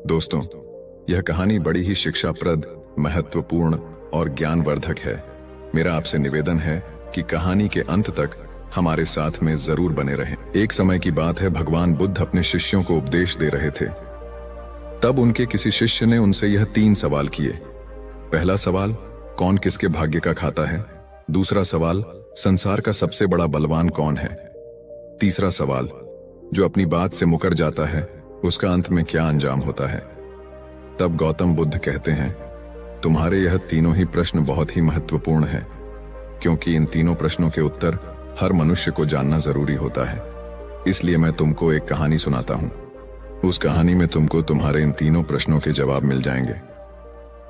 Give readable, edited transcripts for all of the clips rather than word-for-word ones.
दोस्तों, यह कहानी बड़ी ही शिक्षाप्रद, महत्वपूर्ण और ज्ञानवर्धक है। मेरा आपसे निवेदन है कि कहानी के अंत तक हमारे साथ में जरूर बने रहें। एक समय की बात है, भगवान बुद्ध अपने शिष्यों को उपदेश दे रहे थे। तब उनके किसी शिष्य ने उनसे यह 3 सवाल किए। पहला सवाल, कौन किसके भाग्य का खाता है? दूसरा सवाल, संसार का सबसे बड़ा बलवान कौन है? तीसरा सवाल, जो अपनी बात से मुकर जाता है उसका अंत में क्या अंजाम होता है? तब गौतम बुद्ध कहते हैं, तुम्हारे यह तीनों ही प्रश्न बहुत ही महत्वपूर्ण हैं, क्योंकि इन तीनों प्रश्नों के उत्तर हर मनुष्य को जानना जरूरी होता है। इसलिए मैं तुमको एक कहानी सुनाता हूं। उस कहानी में तुमको तुम्हारे इन तीनों प्रश्नों के जवाब मिल जाएंगे।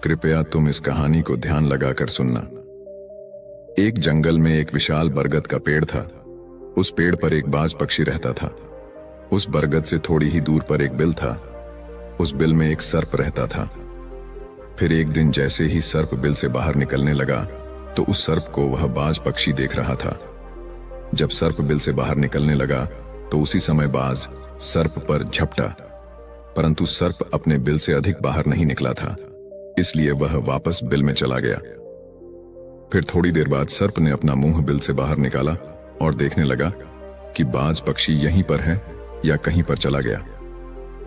कृपया तुम इस कहानी को ध्यान लगाकर सुनना। एक जंगल में एक विशाल बरगद का पेड़ था। उस पेड़ पर एक बाज पक्षी रहता था। उस बरगद से थोड़ी ही दूर पर एक बिल था। उस बिल में एक सर्प रहता था। फिर एक दिन जैसे ही सर्प बिल से बाहर निकलने लगा तो उस सर्प को वह बाज पक्षी देख रहा था। जब सर्प बिल से बाहर निकलने लगा तो उसी समय बाज सर्प पर झपटा, परंतु सर्प अपने बिल से अधिक बाहर नहीं निकला था, इसलिए वह वापस बिल में चला गया। फिर थोड़ी देर बाद सर्प ने अपना मुंह बिल से बाहर निकाला और देखने लगा कि बाज पक्षी यहीं पर है या कहीं पर चला गया।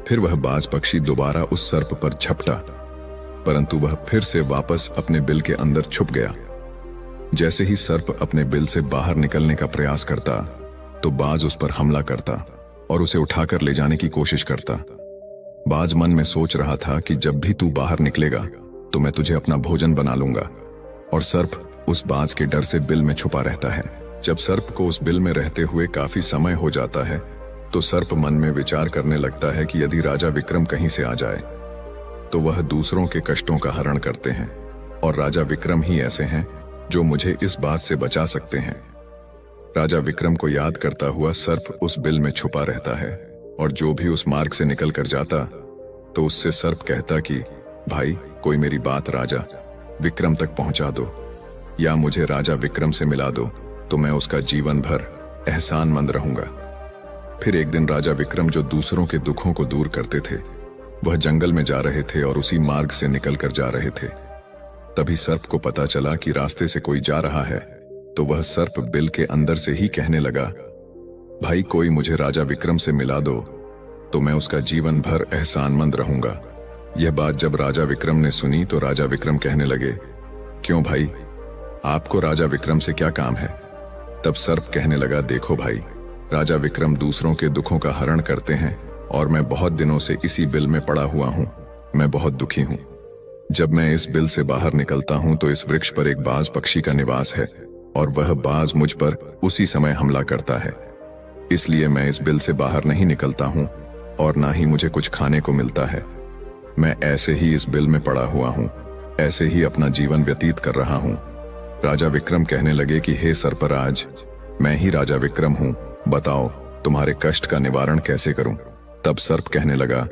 फिर वह बाज पक्षी दोबारा उस सर्प पर झपटा, परंतु वह फिर से वापस अपने बिल के अंदर छुप गया। जैसे ही सर्प अपने बिल से बाहर निकलने का प्रयास करता तो बाज उस पर हमला करता और उसे उठाकर ले जाने की कोशिश करता। बाज मन में सोच रहा था कि जब भी तू बाहर निकलेगा तो मैं तुझे अपना भोजन बना लूंगा, और सर्प उस बाज के डर से बिल में छुपा रहता है। जब सर्प को उस बिल में रहते हुए काफी समय हो जाता है तो सर्प मन में विचार करने लगता है कि यदि राजा विक्रम कहीं से आ जाए तो वह दूसरों के कष्टों का हरण करते हैं, और राजा विक्रम ही ऐसे हैं जो मुझे इस बात से बचा सकते हैं। राजा विक्रम को याद करता हुआ सर्प उस बिल में छुपा रहता है, और जो भी उस मार्ग से निकल कर जाता तो उससे सर्प कहता कि भाई, कोई मेरी बात राजा विक्रम तक पहुंचा दो, या मुझे राजा विक्रम से मिला दो तो मैं उसका जीवन भर एहसानमंद रहूंगा। फिर एक दिन राजा विक्रम, जो दूसरों के दुखों को दूर करते थे, वह जंगल में जा रहे थे और उसी मार्ग से निकल कर जा रहे थे। तभी सर्प को पता चला कि रास्ते से कोई जा रहा है, तो वह सर्प बिल के अंदर से ही कहने लगा, भाई, कोई मुझे राजा विक्रम से मिला दो तो मैं उसका जीवन भर एहसानमंद रहूंगा। यह बात जब राजा विक्रम ने सुनी तो राजा विक्रम कहने लगे, क्यों भाई, आपको राजा विक्रम से क्या काम है? तब सर्प कहने लगा, देखो भाई, राजा विक्रम दूसरों के दुखों का हरण करते हैं और मैं बहुत दिनों से इसी बिल में पड़ा हुआ हूं। मैं बहुत दुखी हूं। जब मैं इस बिल से बाहर निकलता हूं तो इस वृक्ष पर एक बाज पक्षी का निवास है, और वह बाज मुझ पर उसी समय हमला करता है। इसलिए मैं इस बिल से बाहर नहीं निकलता हूं और ना ही मुझे कुछ खाने को मिलता है। मैं ऐसे ही इस बिल में पड़ा हुआ हूं, ऐसे ही अपना जीवन व्यतीत कर रहा हूं। राजा विक्रम कहने लगे कि हे सर्पराज, मैं ही राजा विक्रम हूं, बताओ तुम्हारे कष्ट का निवारण कैसे करूं? तब सर्प कहने लगा,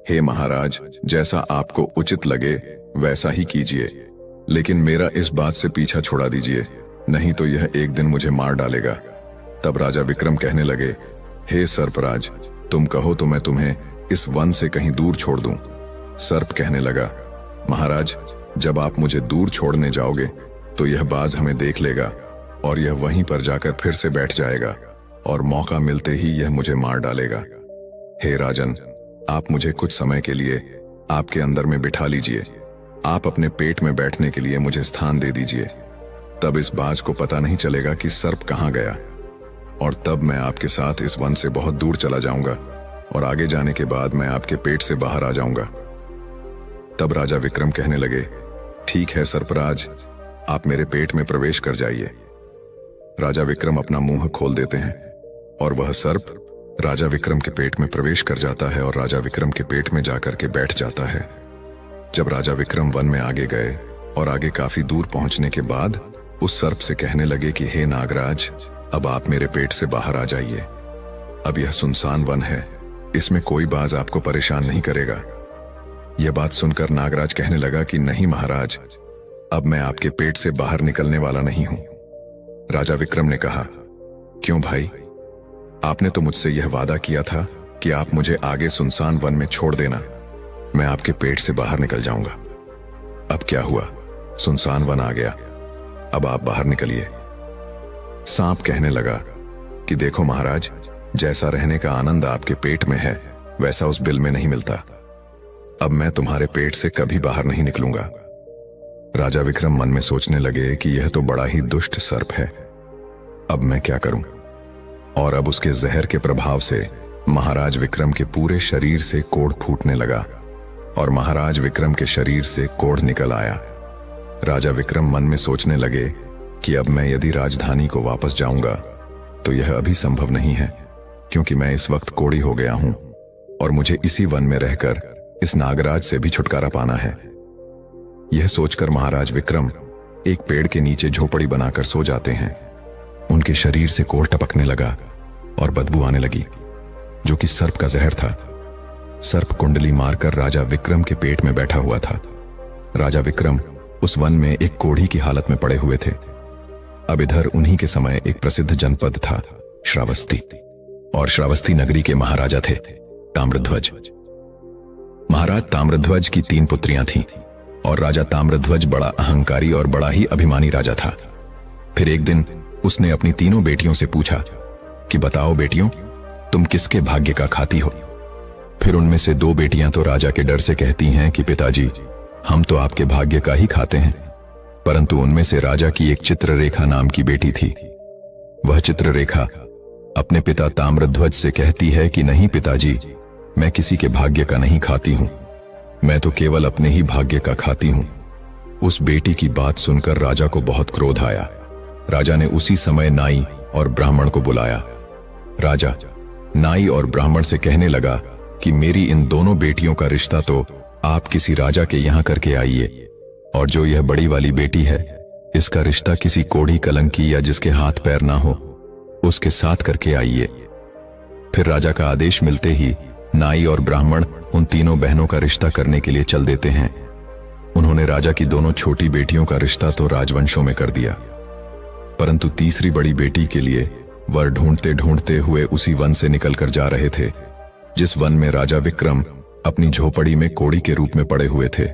हे महाराज, जैसा आपको उचित लगे वैसा ही कीजिए, लेकिन मेरा इस बात से पीछा छुड़ा दीजिए, नहीं तो यह एक दिन मुझे मार डालेगा। तब राजा विक्रम कहने लगे, हे सर्पराज, तुम कहो तो मैं तुम्हें इस वन से कहीं दूर छोड़ दूं। सर्प कहने लगा, महाराज, जब आप मुझे दूर छोड़ने जाओगे तो यह बाज हमें देख लेगा और यह वहीं पर जाकर फिर से बैठ जाएगा, और मौका मिलते ही यह मुझे मार डालेगा। हे राजन, आप मुझे कुछ समय के लिए आपके अंदर में बिठा लीजिए। आप अपने पेट में बैठने के लिए मुझे स्थान दे दीजिए। तब इस बाज को पता नहीं चलेगा कि सर्प कहाँ गया, और तब मैं आपके साथ इस वन से बहुत दूर चला जाऊंगा, और आगे जाने के बाद मैं आपके पेट से बाहर आ जाऊंगा। तब राजा विक्रम कहने लगे, ठीक है सर्पराज, आप मेरे पेट में प्रवेश कर जाइए। राजा विक्रम अपना मुंह खोल देते हैं और वह सर्प राजा विक्रम के पेट में प्रवेश कर जाता है और राजा विक्रम के पेट में जाकर के बैठ जाता है। जब राजा विक्रम वन में आगे गए और आगे काफी दूर पहुंचने के बाद उस सर्प से कहने लगे कि हे नागराज, अब आप मेरे पेट से बाहर आ जाइए। अब यह सुनसान वन है, इसमें कोई बाज आपको परेशान नहीं करेगा। यह बात सुनकर नागराज कहने लगा कि नहीं महाराज, अब मैं आपके पेट से बाहर निकलने वाला नहीं हूं। राजा विक्रम ने कहा, क्यों भाई, आपने तो मुझसे यह वादा किया था कि आप मुझे आगे सुनसान वन में छोड़ देना। मैं आपके पेट से बाहर निकल जाऊंगा। अब क्या हुआ? सुनसान वन आ गया। अब आप बाहर निकलिए। सांप कहने लगा कि देखो महाराज, जैसा रहने का आनंद आपके पेट में है वैसा उस बिल में नहीं मिलता। अब मैं तुम्हारे पेट से कभी बाहर नहीं निकलूंगा। राजा विक्रम मन में सोचने लगे कि यह तो बड़ा ही दुष्ट सर्प है, अब मैं क्या करूं? और अब उसके जहर के प्रभाव से महाराज विक्रम के पूरे शरीर से कोढ़ फूटने लगा और महाराज विक्रम के शरीर से कोढ़ निकल आया। राजा विक्रम मन में सोचने लगे कि अब मैं यदि राजधानी को वापस जाऊंगा तो यह अभी संभव नहीं है, क्योंकि मैं इस वक्त कोढ़ी हो गया हूं और मुझे इसी वन में रहकर इस नागराज से भी छुटकारा पाना है। यह सोचकर महाराज विक्रम एक पेड़ के नीचे झोपड़ी बनाकर सो जाते हैं। उनके शरीर से कोढ़ टपकने लगा और बदबू आने लगी, जो कि सर्प का जहर था। सर्प कुंडली मारकर राजा विक्रम के पेट में बैठा हुआ था। राजा विक्रम उस वन में एक कोढ़ी की हालत में पड़े हुए थे। अब इधर उन्हीं के समय एक प्रसिद्ध जनपद था श्रावस्ती, और श्रावस्ती नगरी के महाराजा थे ताम्रध्वज। महाराज ताम्रध्वज की 3 पुत्रियां थीं और राजा ताम्रध्वज बड़ा अहंकारी और बड़ा ही अभिमानी राजा था। फिर एक दिन उसने अपनी 3 बेटियों से पूछा कि बताओ बेटियों, तुम किसके भाग्य का खाती हो? फिर उनमें से 2 बेटियां तो राजा के डर से कहती हैं कि पिताजी, हम तो आपके भाग्य का ही खाते हैं। परंतु उनमें से राजा की एक चित्ररेखा नाम की बेटी थी। वह चित्ररेखा अपने पिता ताम्रध्वज से कहती है कि नहीं पिताजी, मैं किसी के भाग्य का नहीं खाती हूं, मैं तो केवल अपने ही भाग्य का खाती हूं। उस बेटी की बात सुनकर राजा को बहुत क्रोध आया। राजा ने उसी समय नाई और ब्राह्मण को बुलाया। राजा नाई और ब्राह्मण से कहने लगा कि मेरी इन दोनों बेटियों का रिश्ता तो आप किसी राजा के यहां करके आइए, और जो यह बड़ी वाली बेटी है इसका रिश्ता किसी कोढ़ी कलंकी या जिसके हाथ पैर ना हो उसके साथ करके आइए। फिर राजा का आदेश मिलते ही नाई और ब्राह्मण उन 3 बहनों का रिश्ता करने के लिए चल देते हैं। उन्होंने राजा की दोनों छोटी बेटियों का रिश्ता तो राजवंशों में कर दिया, परंतु तीसरी बड़ी बेटी के लिए वर ढूंढते ढूंढते हुए उसी वन से निकलकर जा रहे थे जिस वन में राजा विक्रम अपनी झोपड़ी में कोढ़ी के रूप में पड़े हुए थे।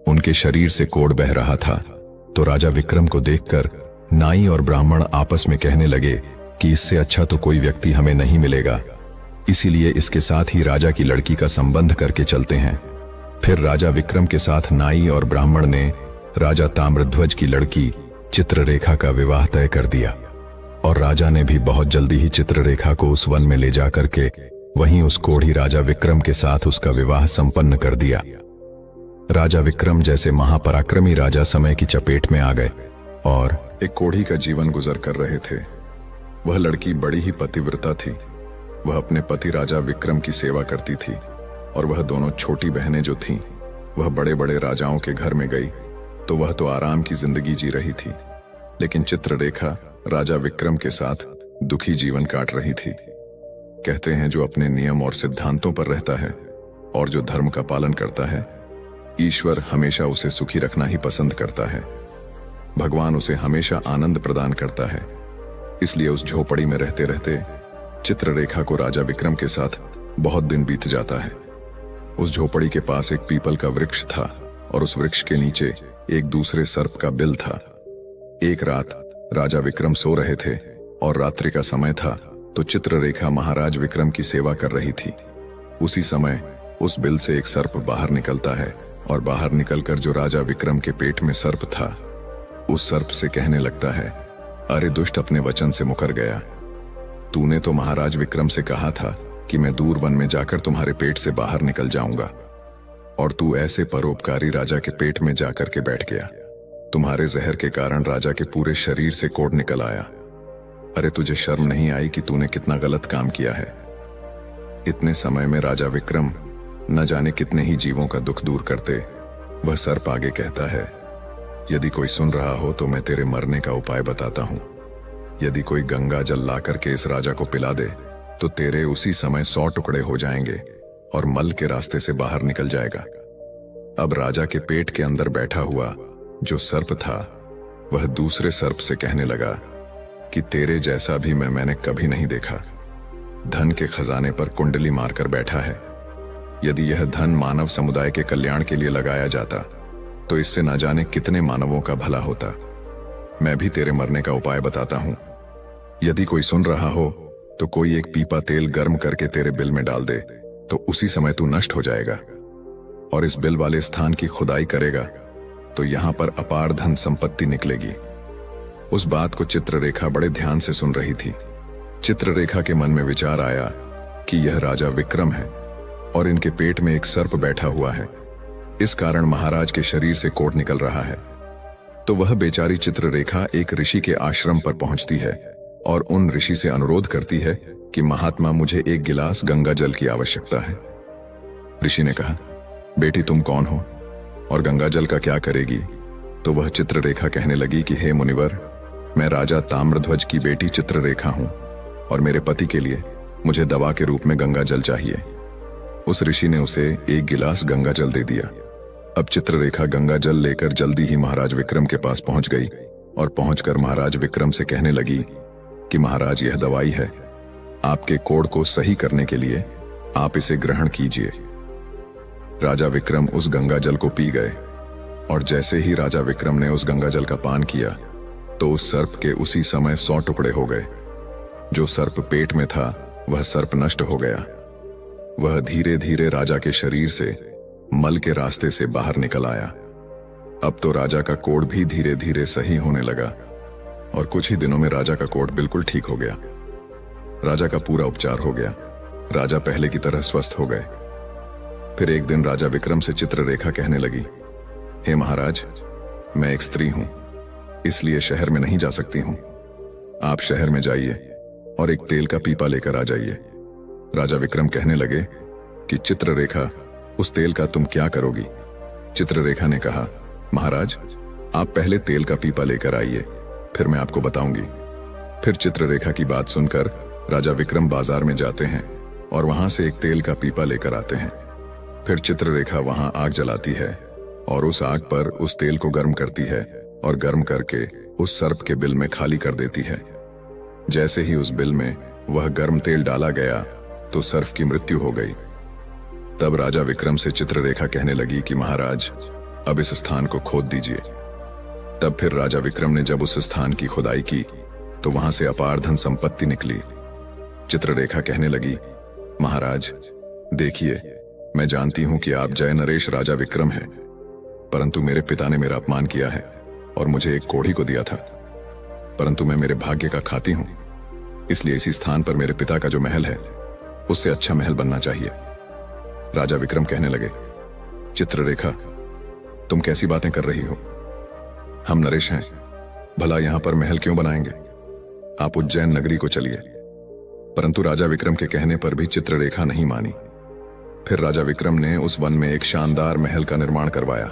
उनके शरीर से कोढ़ बह रहा था, तो राजा विक्रम को देखकर नाई और ब्राह्मण आपस में कहने लगे कि इससे अच्छा तो कोई व्यक्ति हमें नहीं मिलेगा, इसीलिए इसके साथ ही राजा की लड़की का संबंध करके चलते हैं। फिर राजा विक्रम के साथ नाई और ब्राह्मण ने राजा ताम्रध्वज की लड़की चित्ररेखा का विवाह तय कर दिया, और राजा ने भी बहुत जल्दी ही चित्ररेखा को उस वन में ले जाकर के वहीं उस कोढ़ी राजा विक्रम के साथ उसका विवाह संपन्न कर दिया। राजा विक्रम जैसे महापराक्रमी राजा समय की चपेट में आ गए और एक कोढ़ी का जीवन गुजर कर रहे थे। वह लड़की बड़ी ही पतिव्रता थी। वह अपने पति राजा विक्रम की सेवा करती थी, और वह दोनों छोटी बहनें जो थीं, वह बड़े बड़े राजाओं के घर में गई तो वह तो आराम की जिंदगी जी रही थी, लेकिन चित्ररेखा राजा विक्रम के साथ दुखी जीवन काट रही थी। कहते हैं जो अपने नियम और सिद्धांतों पर रहता है और जो धर्म का पालन करता है, ईश्वर हमेशा उसे सुखी रखना ही पसंद करता है। भगवान उसे हमेशा आनंद प्रदान करता है। इसलिए उस झोपड़ी में रहते रहते चित्ररेखा को राजा विक्रम के साथ बहुत दिन बीत जाता है। उस झोपड़ी के पास एक पीपल का वृक्ष था और उस वृक्ष के नीचे एक दूसरे सर्प का बिल था। एक रात राजा विक्रम सो रहे थे और रात्रि का समय था, तो चित्ररेखा महाराज विक्रम की सेवा कर रही थी। उसी समय उस बिल से एक सर्प बाहर निकलता है और बाहर निकलकर जो राजा विक्रम के पेट में सर्प था, उस सर्प से कहने लगता है, अरे दुष्ट, अपने वचन से मुकर गया। तूने तो महाराज विक्रम से कहा था कि मैं दूर वन में जाकर तुम्हारे पेट से बाहर निकल जाऊंगा, और तू ऐसे परोपकारी राजा के पेट में जाकर के बैठ गया। तुम्हारे जहर के कारण राजा के पूरे शरीर से कोढ़ निकल आया। अरे तुझे शर्म नहीं आई कि तूने कितना गलत काम किया है? इतने समय में राजा विक्रम न जाने कितने ही जीवों का दुख दूर करते। वह सर्प आगे कहता है, यदि कोई सुन रहा हो तो मैं तेरे मरने का उपाय बताता हूं। यदि कोई गंगा जल ला करके इस राजा को पिला दे तो तेरे उसी समय 100 टुकड़े हो जाएंगे और मल के रास्ते से बाहर निकल जाएगा। अब राजा के पेट के अंदर बैठा हुआ जो सर्प था, वह दूसरे सर्प से कहने लगा कि तेरे जैसा भी मैंने कभी नहीं देखा। धन के खजाने पर कुंडली मारकर बैठा है, यदि यह धन मानव समुदाय के कल्याण के लिए लगाया जाता तो इससे न जाने कितने मानवों का भला होता। मैं भी तेरे मरने का उपाय बताता हूं। यदि कोई सुन रहा हो तो कोई एक पीपा तेल गर्म करके तेरे बिल में डाल दे तो उसी समय तू नष्ट हो जाएगा, और इस बिल वाले स्थान की खुदाई करेगा तो यहां पर अपार धन संपत्ति निकलेगी। उस बात को चित्ररेखा बड़े ध्यान से सुन रही थी। चित्ररेखा के मन में विचार आया कि यह राजा विक्रम है और इनके पेट में एक सर्प बैठा हुआ है, इस कारण महाराज के शरीर से कोढ़ निकल रहा है। तो वह बेचारी चित्ररेखा एक ऋषि के आश्रम पर पहुंचती है और उन ऋषि से अनुरोध करती है कि महात्मा, मुझे एक गिलास गंगा जल की आवश्यकता है। ऋषि ने कहा, बेटी तुम कौन हो और गंगा जल का क्या करेगी? तो वह चित्ररेखा कहने लगी कि हे मुनिवर, मैं राजा ताम्रध्वज की बेटी चित्ररेखा हूं और मेरे पति के लिए मुझे दवा के रूप में गंगा जल चाहिए। उस ऋषि ने उसे एक गिलास गंगा जल दे दिया। अब चित्ररेखा गंगा जल लेकर जल्दी ही महाराज विक्रम के पास पहुंच गई और पहुंचकर महाराज विक्रम से कहने लगी कि महाराज, यह दवाई है, आपके कोढ़ को सही करने के लिए आप इसे ग्रहण कीजिए। राजा विक्रम उस गंगा जल को पी गए और जैसे ही राजा विक्रम ने उस गंगा जल का पान किया तो उस सर्प के उसी समय 100 टुकड़े हो गए। जो सर्प पेट में था वह सर्प नष्ट हो गया। वह धीरे धीरे राजा के शरीर से मल के रास्ते से बाहर निकल आया। अब तो राजा का कोढ़ भी धीरे धीरे सही होने लगा और कुछ ही दिनों में राजा का कोढ़ बिल्कुल ठीक हो गया। राजा का पूरा उपचार हो गया। राजा पहले की तरह स्वस्थ हो गए। फिर एक दिन राजा विक्रम से चित्ररेखा कहने लगी, हे महाराज, मैं एक स्त्री हूं, इसलिए शहर में नहीं जा सकती हूं। आप शहर में जाइए और एक तेल का पीपा लेकर आ जाइए। राजा विक्रम कहने लगे कि चित्ररेखा, उस तेल का तुम क्या करोगी? चित्ररेखा ने कहा, महाराज, आप पहले तेल का पीपा लेकर आइए, फिर मैं आपको बताऊंगी। फिर चित्ररेखा की बात सुनकर राजा विक्रम बाजार में जाते हैं और वहां से एक तेल का पीपा लेकर आते हैं। फिर चित्ररेखा वहां आग जलाती है और उस आग पर उस तेल को गर्म करती है और गर्म करके उस सर्प के बिल में खाली कर देती है। जैसे ही उस बिल में वह गर्म तेल डाला गया तो सर्प की मृत्यु हो गई। तब राजा विक्रम से चित्ररेखा कहने लगी कि महाराज, अब इस स्थान को खोद दीजिए। तब फिर राजा विक्रम ने जब उस स्थान की खुदाई की तो वहां से अपार धन संपत्ति निकली। चित्ररेखा कहने लगी, महाराज देखिए, मैं जानती हूं कि आप जय नरेश राजा विक्रम हैं, परंतु मेरे पिता ने मेरा अपमान किया है और मुझे एक कोढ़ी को दिया था, परंतु मैं मेरे भाग्य का खाती हूं, इसलिए इसी स्थान पर मेरे पिता का जो महल है उससे अच्छा महल बनना चाहिए। राजा विक्रम कहने लगे, चित्ररेखा, तुम कैसी बातें कर रही हो? हम नरेश हैं, भला यहां पर महल क्यों बनाएंगे? आप उज्जैन नगरी को चलिए। परंतु राजा विक्रम के कहने पर भी चित्ररेखा नहीं मानी। फिर राजा विक्रम ने उस वन में एक शानदार महल का निर्माण करवाया।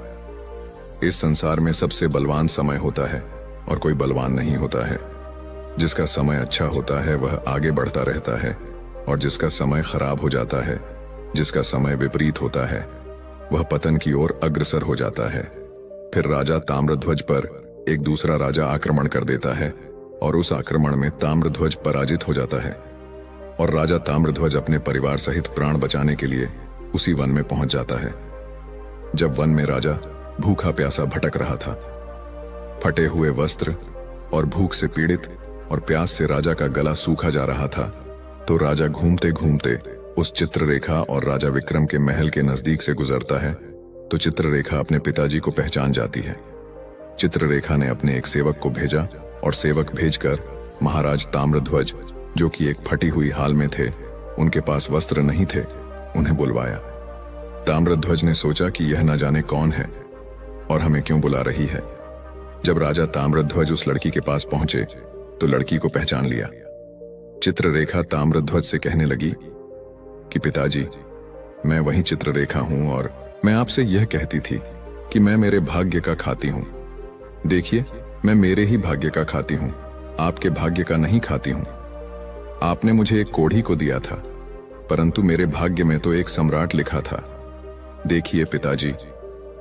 इस संसार में सबसे बलवान समय होता है और कोई बलवान नहीं होता है। जिसका समय अच्छा होता है वह आगे बढ़ता रहता है और जिसका समय खराब हो जाता है, जिसका समय विपरीत होता है, वह पतन की ओर अग्रसर हो जाता है। फिर राजा ताम्रध्वज पर एक दूसरा राजा आक्रमण कर देता है और उस आक्रमण में ताम्रध्वज पराजित हो जाता है और राजा ताम्रध्वज अपने परिवार सहित प्राण बचाने के लिए उसी वन में पहुंच जाता है। जब वन में राजा भूखा प्यासा भटक रहा था, फटे हुए वस्त्र और भूख से पीड़ित और प्यास से राजा का गला सूखा जा रहा था, तो राजा घूमते घूमते उस चित्ररेखा और राजा विक्रम के महल के नजदीक से गुजरता है। तो चित्ररेखा अपने पिताजी को पहचान जाती है। चित्ररेखा ने अपने एक सेवक को भेजा और सेवक भेजकर महाराज ताम्रध्वज, जो कि एक फटी हुई हाल में थे, उनके पास वस्त्र नहीं थे, उन्हें बुलवाया। ताम्रध्वज ने सोचा कि यह न जाने कौन है और हमें क्यों बुला रही है। जब राजा ताम्रध्वज उस लड़की के पास पहुंचे तो लड़की को पहचान लिया। चित्ररेखा ताम्रध्वज से कहने लगी कि पिताजी, मैं वही चित्ररेखा हूं और मैं आपसे यह कहती थी कि मैं मेरे भाग्य का खाती हूं। देखिए, मैं मेरे ही भाग्य का खाती हूं, आपके भाग्य का नहीं खाती हूं। आपने मुझे एक कोढ़ी को दिया था, परंतु मेरे भाग्य में तो एक सम्राट लिखा था। देखिए पिताजी,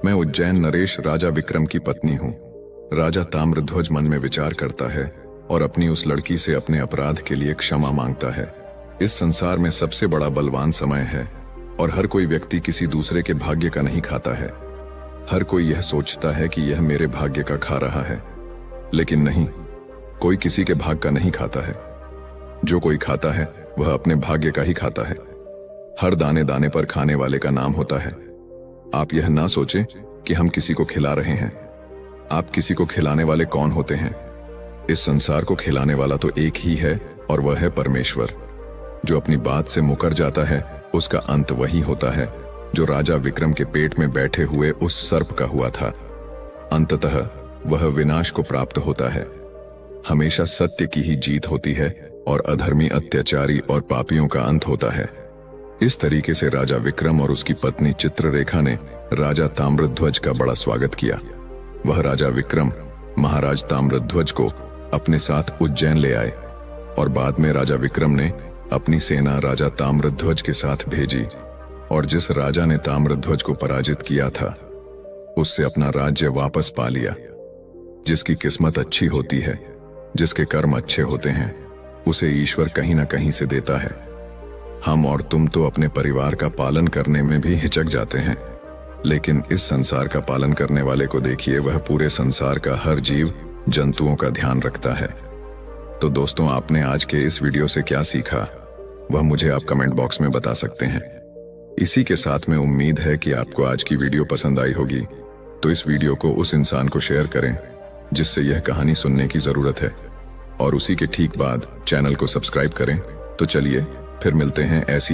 मैं उज्जैन नरेश राजा विक्रम की पत्नी हूं। राजा ताम्रध्वज मन में विचार करता है और अपनी उस लड़की से अपने अपराध के लिए क्षमा मांगता है। इस संसार में सबसे बड़ा बलवान समय है और हर कोई व्यक्ति किसी दूसरे के भाग्य का नहीं खाता है। हर कोई यह सोचता है कि यह मेरे भाग्य का खा रहा है, लेकिन नहीं, कोई किसी के भाग का नहीं खाता है। जो कोई खाता है वह अपने भाग्य का ही खाता है। हर दाने दाने पर खाने वाले का नाम होता है। आप यह ना सोचें कि हम किसी को खिला रहे हैं। आप किसी को खिलाने वाले कौन होते हैं? इस संसार को खिलाने वाला तो एक ही है, और वह है परमेश्वर। जो अपनी बात से मुकर जाता है उसका अंत वही होता है जो राजा विक्रम के पेट में बैठे हुए उस सर्प का हुआ था। अंततः वह विनाश को प्राप्त होता है। हमेशा सत्य की ही जीत होती है और अधर्मी, अत्याचारी और पापियों का अंत होता है। इस तरीके से राजा विक्रम और उसकी पत्नी चित्ररेखा ने राजा ताम्रध्वज का बड़ा स्वागत किया। वह राजा विक्रम महाराज ताम्रध्वज को अपने साथ उज्जैन ले आए और बाद में राजा विक्रम ने अपनी सेना राजा ताम्रध्वज के साथ भेजी, और जिस राजा ने ताम्रध्वज को पराजित किया था उससे अपना राज्य वापस पा लिया। जिसकी किस्मत अच्छी होती है, जिसके कर्म अच्छे होते हैं, उसे ईश्वर कहीं ना कहीं से देता है। हम और तुम तो अपने परिवार का पालन करने में भी हिचक जाते हैं, लेकिन इस संसार का पालन करने वाले को देखिए, वह पूरे संसार का हर जीव जंतुओं का ध्यान रखता है। तो दोस्तों, आपने आज के इस वीडियो से क्या सीखा वह मुझे आप कमेंट बॉक्स में बता सकते हैं। इसी के साथ में उम्मीद है कि आपको आज की वीडियो पसंद आई होगी, तो इस वीडियो को उस इंसान को शेयर करें जिससे यह कहानी सुनने की जरूरत है, और उसी के ठीक बाद चैनल को सब्सक्राइब करें। तो चलिए फिर मिलते हैं ऐसी